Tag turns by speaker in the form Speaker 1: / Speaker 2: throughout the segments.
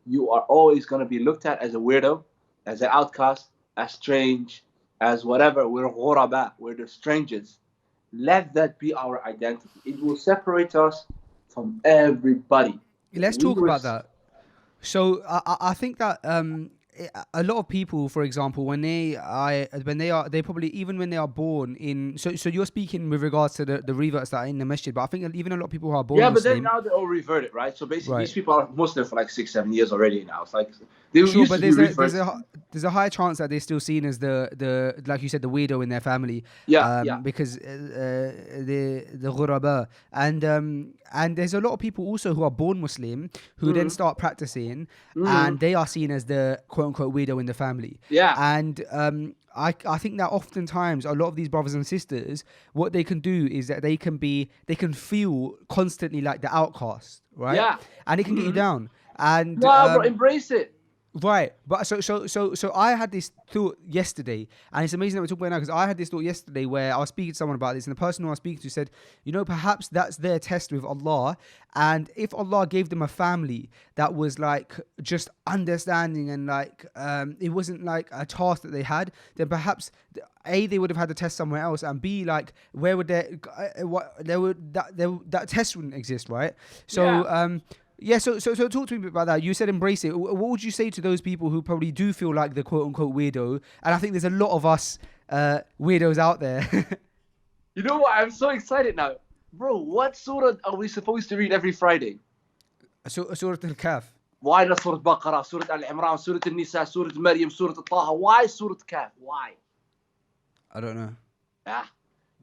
Speaker 1: you are always going to be looked at as a weirdo, as an outcast, as strange, as whatever. We're ghuraba, we're the strangers. Let that be our identity. It will separate us from everybody.
Speaker 2: Let's
Speaker 1: We
Speaker 2: talk
Speaker 1: were,
Speaker 2: about that. So I think that a lot of people, for example, they probably, even when they are born in, so you're speaking with regards to the reverts that are in the masjid, but I think even a lot of people who are born
Speaker 1: yeah, but then
Speaker 2: Muslim,
Speaker 1: now they all reverted, right? So basically,
Speaker 2: right?
Speaker 1: these people are Muslim for like 6, 7 years already now. It's like they
Speaker 2: Sure,
Speaker 1: used
Speaker 2: but
Speaker 1: to be reverts.
Speaker 2: there's a high chance that they're still seen as the like you said, the weirdo in their family,
Speaker 1: Yeah, yeah.
Speaker 2: because the ghuraba, and there's a lot of people also who are born Muslim who then
Speaker 1: Mm-hmm.
Speaker 2: start practicing,
Speaker 1: Mm-hmm.
Speaker 2: and they are seen as the quote unquote weirdo in the family,
Speaker 1: Yeah.
Speaker 2: and I think that oftentimes a lot of these brothers and sisters, what they can do is that they can feel constantly like the outcast, right,
Speaker 1: Yeah.
Speaker 2: and it can get you
Speaker 1: Mm-hmm.
Speaker 2: down. And
Speaker 1: No, bro, embrace it.
Speaker 2: right, but so I had this thought yesterday, and it's amazing that we're talking about it now, because I had this thought yesterday where I was speaking to someone about this, and the person who I was speaking to said, perhaps that's their test with Allah, and if Allah gave them a family that was like just understanding and like it wasn't like a task that they had, then perhaps A, they would have had to test somewhere else, and B, like where would that test wouldn't exist, right?
Speaker 1: Yeah.
Speaker 2: So yeah, so talk to me a bit about that. You said embrace it. What would you say to those people who probably do feel like the quote unquote weirdo? And I think there's a lot of us weirdos out there.
Speaker 1: You know what? I'm so excited now. Bro, what surah are we supposed to read every Friday?
Speaker 2: Surah Al-Kahf.
Speaker 1: Why not Surah Baqarah, Surah Al Imran, Surah Al Nisa, Surah Maryam, Surah Al Taha? Why Surah Kaf? Why?
Speaker 2: I don't know.
Speaker 1: Ah,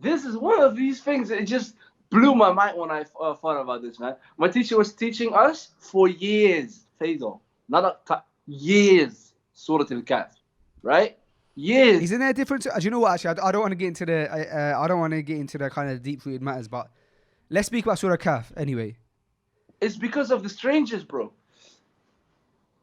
Speaker 1: this is one of these things that it just blew my mind when I thought about this, man. My teacher was teaching us for years, Faisal. Years, Surah Al Kaf, right? Years.
Speaker 2: Isn't there a difference? Do you know what? Actually, I don't want to get into the I don't want to get into the kind of deep rooted matters, but let's speak about Surah Kahf anyway.
Speaker 1: It's because of the strangers, bro.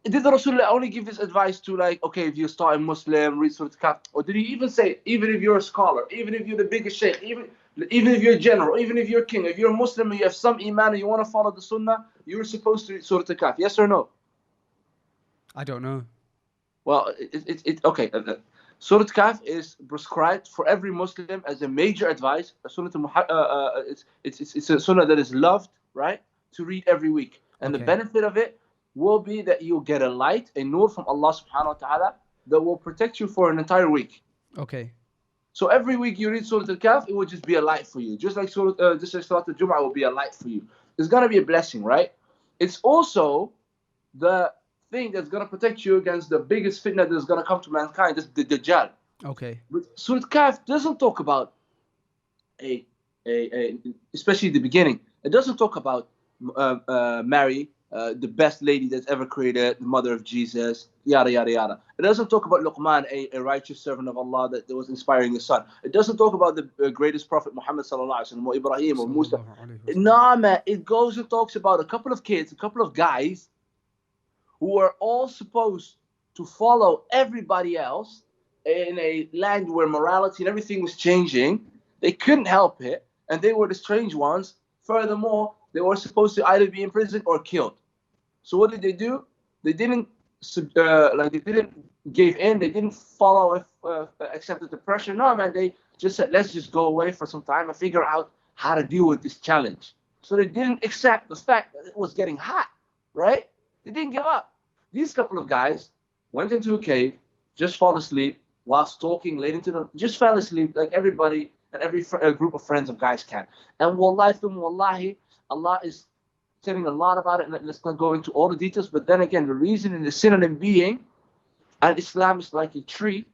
Speaker 1: Did the Rasulullah only give this advice to, like, okay, if you start a Muslim, read Surah Kahf? Or did he even say, even if you're a scholar, even if you're the biggest sheikh, even if you're a general, even if you're a king, if you're a Muslim and you have some iman and you want to follow the Sunnah, you're supposed to read Surah Kahf? Yes or no?
Speaker 2: I don't know.
Speaker 1: Well, okay. Surah Kahf is prescribed for every Muslim as a major advice. It's a Sunnah that is loved, right, to read every week. And the
Speaker 2: Okay.
Speaker 1: benefit of it will be that you'll get a light, a nur from Allah subhanahu wa ta'ala that will protect you for an entire week.
Speaker 2: Okay.
Speaker 1: So every week you read Surah Al-Kahf, it will just be a light for you. Just like Surah Al-Jum'ah will be a light for you. It's going to be a blessing, right? It's also the thing that's going to protect you against the biggest fitna that's going to come to mankind, that's the Dajjal.
Speaker 2: Okay.
Speaker 1: But Surah Al-Kahf doesn't talk about especially the beginning. It doesn't talk about Mary, the best lady that's ever created, the mother of Jesus, yada yada yada. It doesn't talk about Luqman, a righteous servant of Allah that was inspiring his son. It doesn't talk about the greatest prophet Muhammad sallallahu alaihi wasallam, or Ibrahim or Musa. No, man. It goes and talks about a couple of kids, a couple of guys who are all supposed to follow everybody else in a land where morality and everything was changing. They couldn't help it, and they were the strange ones. Furthermore, they were supposed to either be imprisoned or killed. So what did they do? They didn't they didn't give in. They didn't follow accepted the pressure. No, man. They just said, let's just go away for some time and figure out how to deal with this challenge. So they didn't accept the fact that it was getting hot, right? They didn't give up. These couple of guys went into a cave, just fall asleep while stalking late into the, just fell asleep like everybody and every group of friends of guys can. And wallahi, Allah is telling a lot about it, and let's not go into all the details. But then again, the reason in the synonym being, and Islam is like a tree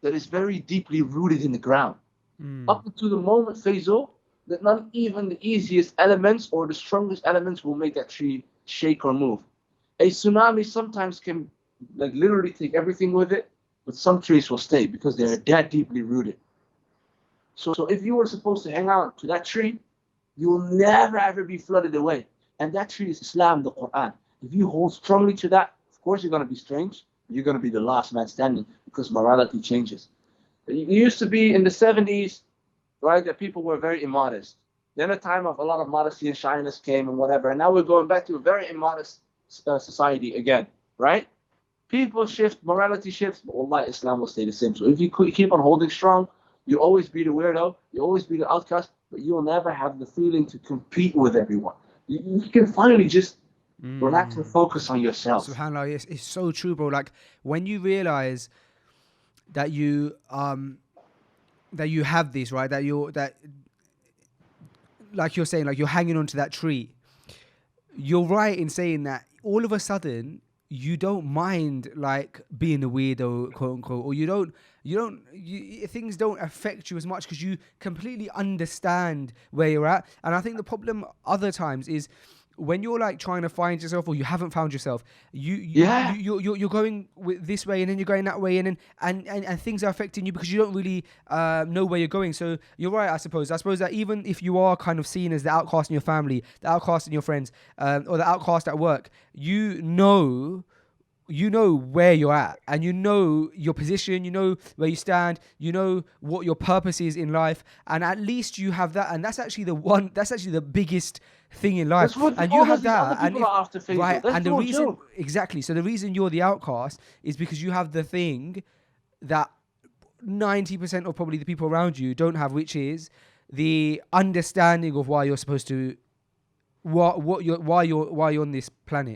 Speaker 1: that is very deeply rooted in the ground. Up to the moment, Faisal, that not even the easiest elements or the strongest elements will make that tree shake or move. A tsunami sometimes can like literally take everything with it, but some trees will stay because they're that deeply rooted. So if you were supposed to hang out to that tree, you will never ever be flooded away. And that tree is Islam, the Quran. If you hold strongly to that, of course you're going to be strange. You're going to be the last man standing because morality changes. It used to be in the 70s, right, that people were very immodest. Then a time of a lot of modesty and shyness came and whatever. And now we're going back to a very immodest society again, right? People shift, morality shifts, but Allah, Islam will stay the same. So if you keep on holding strong, you'll always be the weirdo, you'll always be the outcast, but you'll never have the feeling to compete with everyone. You can finally just relax and focus on yourself.
Speaker 2: SubhanAllah, it's so true, bro. Like when you realize that you have this, right? That like you're saying, like you're hanging onto that tree. You're right in saying that all of a sudden you don't mind like being a weirdo, quote unquote, or things don't affect you as much because you completely understand where you're at. And I think the problem other times is when you're like trying to find yourself or you haven't found yourself, you're going with this way and then you're going that way and things are affecting you because you don't really know where you're going. So you're right, I suppose that even if you are kind of seen as the outcast in your family, the outcast in your friends, or the outcast at work, you know where you're at and you know your position, you know where you stand, you know what your purpose is in life, and at least you have that. And that's actually the biggest thing in life. And you have that, and the reason exactly, so the reason you're the outcast is because you have the thing that 90% of probably the people around you don't have, which is the understanding of why you're supposed to why you're on this planet.